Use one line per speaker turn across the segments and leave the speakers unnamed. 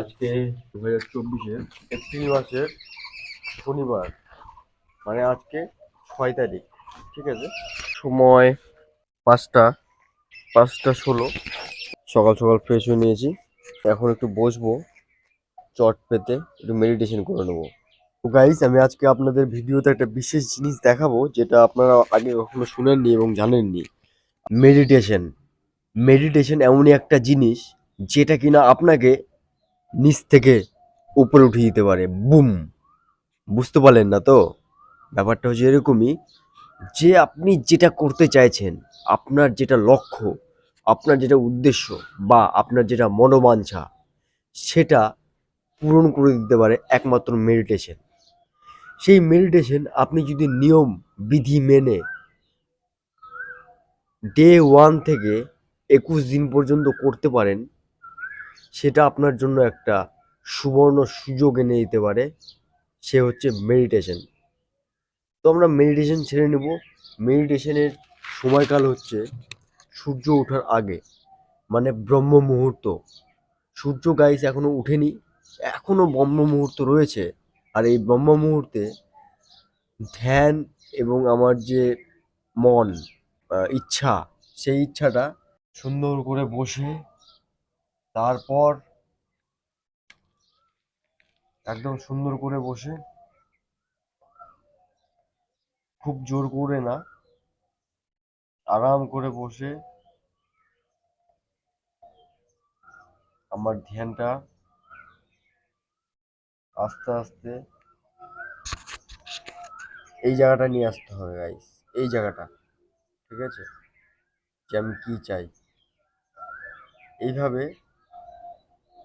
আজকে 2024-এর এপ্রিল মাসের শনিবার, মানে আজকে 6 তারিখ। ঠিক আছে, সময় 5টা 5টা 16। সকাল সকাল ফ্রেশ হয়ে নিয়েছি। এখন একটু বসবো, চট পেতে একটু মেডিটেশন করে নেবো। তো গাইস, আমি আজকে আপনাদের ভিডিওতে একটা বিশেষ জিনিস দেখাবো, যেটা আপনারা আগে কখনো শুনেননি এবং জানেননি। মেডিটেশন। মেডিটেশন এমনই একটা জিনিস যেটা কিনা আপনাকে নিচ থেকে উপরে উঠিয়ে দিতে পারে। বুম! বুঝতে পারলেন না তো? ব্যাপারটা হচ্ছে এরকমই, যে আপনি যেটা করতে চাইছেন, আপনার যেটা লক্ষ্য, আপনার যেটা উদ্দেশ্য বা আপনার যেটা মনোবাঞ্ছা, সেটা পূরণ করে দিতে পারে একমাত্র মেডিটেশন। সেই মেডিটেশন আপনি যদি নিয়ম বিধি মেনে ডে 1 থেকে 21 দিন পর্যন্ত করতে পারেন, সেটা আপনার জন্য একটা সুবর্ণ সুযোগ এনে দিতে পারে। সে হচ্ছে মেডিটেশন। তো আমরা মেডিটেশন ছেড়ে নেব। মেডিটেশনের সময়কাল হচ্ছে সূর্য ওঠার আগে, মানে ব্রহ্ম মুহূর্ত। সূর্য গাইস এখনো উঠেনি, এখনো ব্রহ্ম মুহূর্ত রয়েছে। আর এই ব্রহ্ম মুহূর্তে ধ্যান এবং আমার যে মন, ইচ্ছা, সেই ইচ্ছাটা সুন্দর করে বসে, তারপর একদম সুন্দর করে বসে, খুব জোর করে না, আরাম করে বসে আমার ধ্যানটা আস্তে আস্তে এই জায়গাটা নিয়ে আসতে হবে গাইস। এই জায়গাটা, ঠিক আছে, যে আমি কি চাই। এইভাবে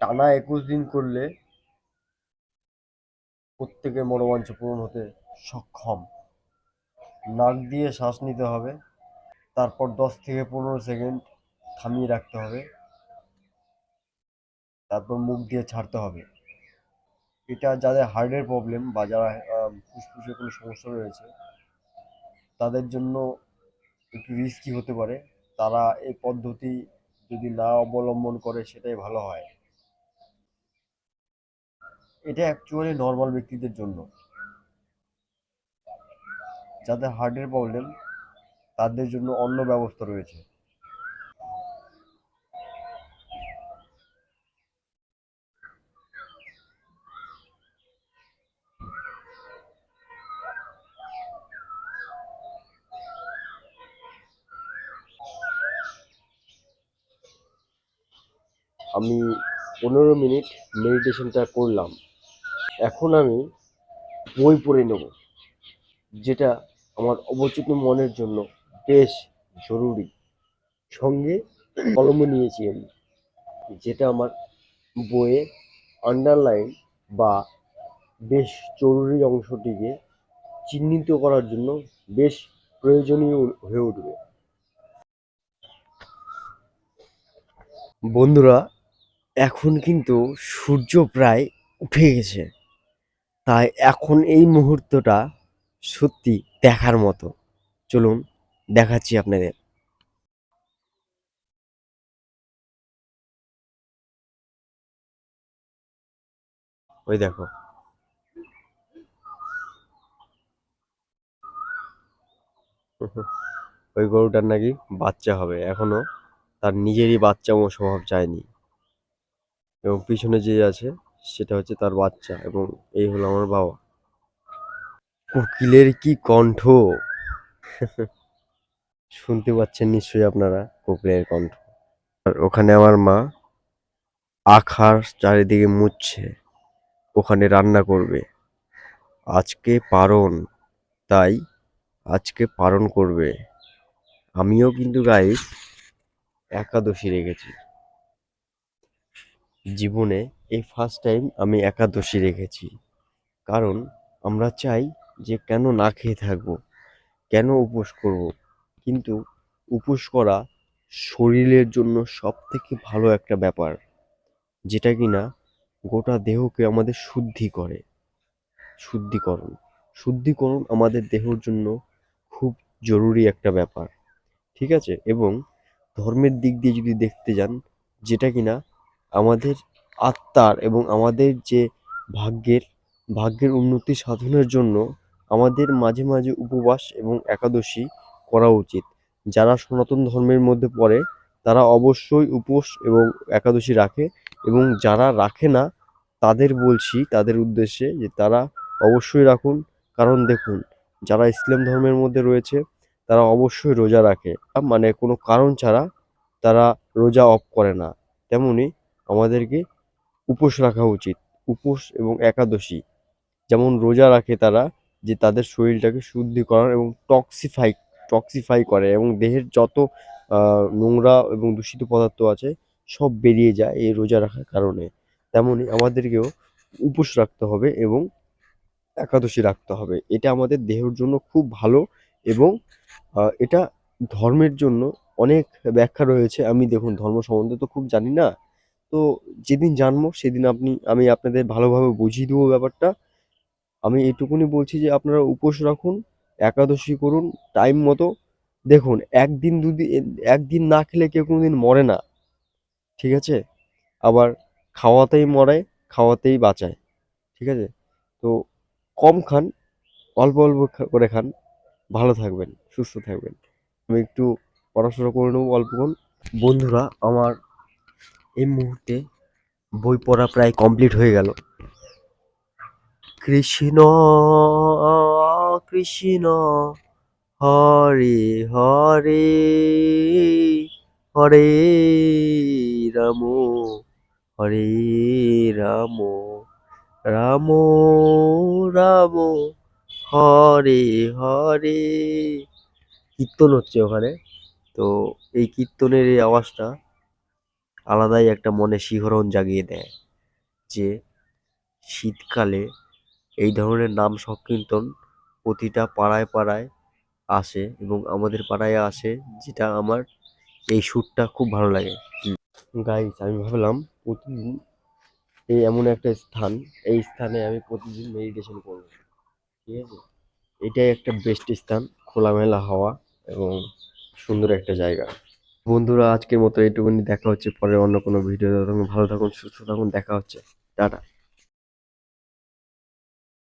টানা 21 দিন করলে প্রত্যেকের মনোবাঞ্ছা পূরণ হতে সক্ষম। নাক দিয়ে শ্বাস নিতে হবে, তারপর 10 থেকে 15 সেকেন্ড থামিয়ে রাখতে হবে, তারপর মুখ দিয়ে ছাড়তে হবে। এটা যাদের হার্টের প্রবলেম বা যারা ফুসফুসে কোনো সমস্যা রয়েছে, তাদের জন্য একটু রিস্কি হতে পারে। তারা এই পদ্ধতি যদি না অবলম্বন করে সেটাই ভালো হয়। এটা অ্যাকচুয়ালি নর্মাল ব্যক্তিদের জন্য। যাদের হার্টের প্রবলেম, তাদের জন্য অন্য ব্যবস্থা রয়েছে। আমি 15 মিনিট মেডিটেশনটা করলাম। এখন আমি বই পড়ে নেব, যেটা আমার অবচেতন মনের জন্য বেশ জরুরি। সঙ্গে কলমও নিয়েছি আমি, যেটা আমার বইয়ে আন্ডারলাইন বা বেশ জরুরি অংশটিকে চিহ্নিত করার জন্য বেশ প্রয়োজনীয় হয়ে উঠবে। বন্ধুরা, এখন কিন্তু সূর্য প্রায় উঠে গেছে, তাই এখন এই মুহূর্তটা সত্যি দেখার মতো। চলুন দেখাচ্ছি আপনাদের। ওই দেখো, ওই গরুটার নাকি বাচ্চা হবে এখনো, তার নিজেরই বাচ্চা ও স্বভাব যায়নি, এবং পিছনে যে আছে সেটা হচ্ছে তার বাচ্চা, এবং এই হলো আমার বাবা। কোকিলের কি কণ্ঠ! শুনতে পাচ্ছেন নিশ্চয়ই আপনারা কোকিলের কণ্ঠ। আর ওখানে আমার মা আখার চারিদিকে মুছছে, ওখানে রান্না করবে। আজকে পারণ, তাই আজকে পারণ করবে। আমিও কিন্তু গাইস একাদশী রেখেছি জীবনে। এই ফার্স্ট টাইম আমি একাদশী রেখেছি। কারণ আমরা চাই যে কেন না খেয়ে থাকবো, কেন উপোস করব। কিন্তু উপোস করা শরীরের জন্য সব থেকে ভালো একটা ব্যাপার, যেটা কিনা গোটা দেহকে আমাদের শুদ্ধি করে। শুদ্ধিকরণ, শুদ্ধিকরণ আমাদের দেহের জন্য খুব জরুরি একটা ব্যাপার, ঠিক আছে। এবং ধর্মের দিক দিয়ে যদি দেখতে যান, যেটা কিনা আমাদের আত্মার এবং আমাদের যে ভাগ্যের ভাগ্যের উন্নতি সাধনের জন্য আমাদের মাঝে মাঝে উপবাস এবং একাদশী করা উচিত। যারা সনাতন ধর্মের মধ্যে পড়ে তারা অবশ্যই উপোস এবং একাদশী রাখে, এবং যারা রাখে না তাদের বলছি, তাদের উদ্দেশ্যে যে তারা অবশ্যই রাখুন। কারণ দেখুন, যারা ইসলাম ধর্মের মধ্যে রয়েছে তারা অবশ্যই রোজা রাখে, মানে কোনো কারণ ছাড়া তারা রোজা অফ করে না। তেমনি আমাদেরকে উপোস রাখা উচিত। উপোস এবং একাদশী যেমন রোজা রাখে তারা, যে তাদের শরীরটাকে শুদ্ধিকরণ এবং টক্সিফাই করে, এবং দেহের যত নোংরা এবং দূষিত পদার্থ আছে সব বেরিয়ে যায় এই রোজা রাখার কারণে। তেমনি আমাদেরকেও উপোস রাখতে হবে এবং একাদশী রাখতে হবে। এটা আমাদের দেহের জন্য খুব ভালো, এবং এটা ধর্মের জন্য অনেক ব্যাখ্যা রয়েছে। আমি দেখুন ধর্ম সম্বন্ধে তো খুব জানি না। তো যেদিন জানবো সেদিন আমি আপনাদের ভালোভাবে বুঝিয়ে দেবো ব্যাপারটা। আমি এইটুকুনি বলছি যে আপনারা উপোস রাখুন, একাদশী করুন টাইম মতো। দেখুন একদিন দুদিন, একদিন না খেলে কেউ কোনোদিন মরে না, ঠিক আছে? আবার খাওয়াতেই মরে, খাওয়াতেই বাঁচায়, ঠিক আছে? তো কম খান, অল্প অল্প করে খান, ভালো থাকবেন, সুস্থ থাকবেন। আমি একটু পড়াশোনা করে নেবো অল্পক্ষণ। বন্ধুরা আমার এই মুহূর্তে বই পড়া প্রায় কমপ্লিট হয়ে গেল। কৃষ্ণ কৃষ্ণ হরে হরে, হরে রাম হরে রাম, রাম রাম হরে হরে। কীর্তন হচ্ছে ওখানে। তো এই কীর্তনের এই আওয়াজটা আলাদাই একটা মনে শিহরণ জাগিয়ে দেয়, যে শীতকালে এই ধরনের নাম সংকীর্তন প্রতিটা পাড়ায় পাড়ায় আসে, এবং আমাদের পাড়ায় আসে, যেটা আমার এই সুরটা খুব ভালো লাগে। গাইস আমি ভাবলাম প্রতিদিন এই এমন একটা স্থান, এই স্থানে আমি প্রতিদিন মেডিটেশন করব, ঠিক আছে? এটাই একটা বেস্ট স্থান, খোলামেলা হাওয়া এবং সুন্দর একটা জায়গা। বন্ধুরা আজকের মতো এইটুকুনি, দেখা হচ্ছে পরে অন্য কোনো ভিডিও। ভালো থাকুন, সুস্থ থাকুন, দেখা হচ্ছে, টাটা।